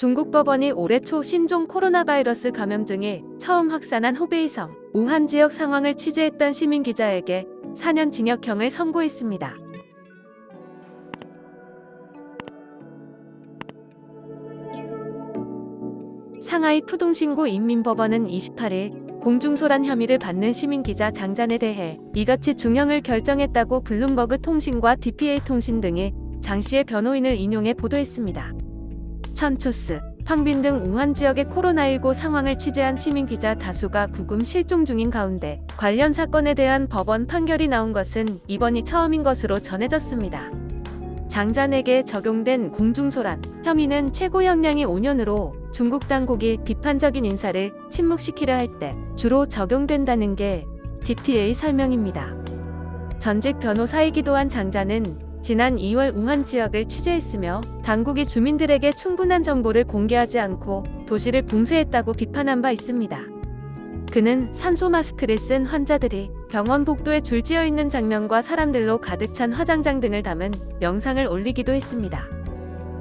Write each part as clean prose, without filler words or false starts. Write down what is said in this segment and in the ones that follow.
중국 법원이 올해 초 신종 코로나 바이러스 감염증이 처음 확산한 후베이성, 우한 지역 상황을 취재했던 시민 기자에게 4년 징역형을 선고했습니다. 상하이 푸동신구 인민법원은 28일 공중소란 혐의를 받는 시민기자 장잔에 대해 이같이 중형을 결정했다고 블룸버그 통신과 DPA 통신 등이 장 씨의 변호인을 인용해 보도했습니다. 천초스, 황빈 등 우한 지역의 코로나19 상황을 취재한 시민기자 다수가 구금 실종 중인 가운데 관련 사건에 대한 법원 판결이 나온 것은 이번이 처음인 것으로 전해졌습니다. 장잔에게 적용된 공중소란 혐의는 최고 형량이 5년으로 중국 당국이 비판적인 인사를 침묵시키려 할 때 주로 적용된다는 게 DPA 설명입니다. 전직 변호사이기도 한 장잔은 지난 2월 우한 지역을 취재했으며 당국이 주민들에게 충분한 정보를 공개하지 않고 도시를 봉쇄했다고 비판한 바 있습니다. 그는 산소 마스크를 쓴 환자들이 병원 복도에 줄지어 있는 장면과 사람들로 가득 찬 화장장 등을 담은 영상을 올리기도 했습니다.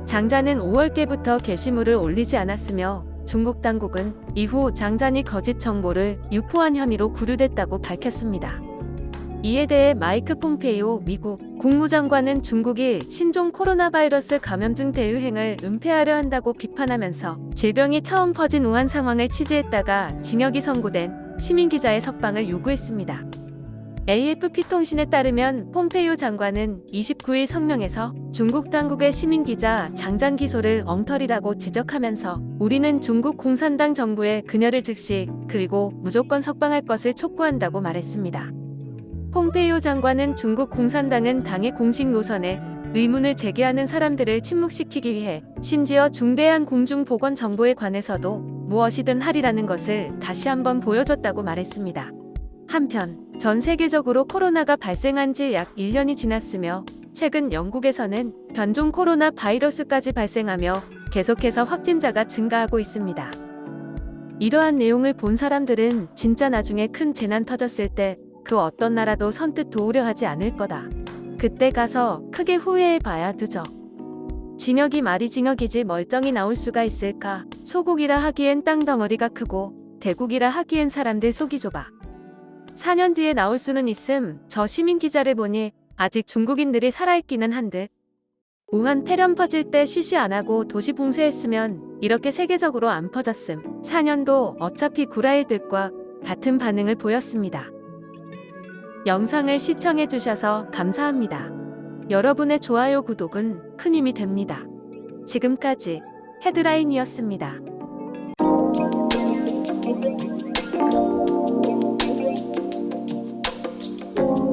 장잔은 5월께부터 게시물을 올리지 않았으며 중국 당국은 이후 장잔이 거짓 정보를 유포한 혐의로 구류됐다고 밝혔습니다. 이에 대해 마이크 폼페이오 미국 국무장관은 중국이 신종 코로나 바이러스 감염증 대유행을 은폐하려 한다고 비판하면서 질병이 처음 퍼진 우한 상황을 취재했다가 징역이 선고된 시민기자의 석방을 요구했습니다. AFP 통신에 따르면 폼페이오 장관은 29일 성명에서 중국 당국의 시민기자 장잔 기소를 엉터리라고 지적하면서 우리는 중국 공산당 정부에 그녀를 즉시 그리고 무조건 석방할 것을 촉구한다고 말했습니다. 폼페이오 장관은 중국 공산당은 당의 공식 노선에 의문을 제기하는 사람들을 침묵시키기 위해 심지어 중대한 공중보건 정보에 관해서도 무엇이든 하리라는 것을 다시 한번 보여줬다고 말했습니다. 한편 전 세계적으로 코로나가 발생한 지 약 1년이 지났으며 최근 영국에서는 변종 코로나 바이러스까지 발생하며 계속해서 확진자가 증가하고 있습니다. 이러한 내용을 본 사람들은 진짜 나중에 큰 재난 터졌을 때 그 어떤 나라도 선뜻 도우려 하지 않을 거다. 그때 가서 크게 후회해봐야 늦어. 징역이 말이 징역이지 멀쩡히 나올 수가 있을까. 소국이라 하기엔 땅덩어리가 크고 대국이라 하기엔 사람들 속이 좁아. 4년 뒤에 나올 수는 있음. 저 시민기자를 보니 아직 중국인들이 살아있기는 한듯. 우한 폐렴 퍼질 때 쉬쉬 안하고 도시 봉쇄했으면 이렇게 세계적으로 안 퍼졌음. 4년도 어차피 구라일 듯과 같은 반응을 보였습니다. 영상을 시청해주셔서 감사합니다. 여러분의 좋아요, 구독은 큰 힘이 됩니다. 지금까지 헤드라인이었습니다.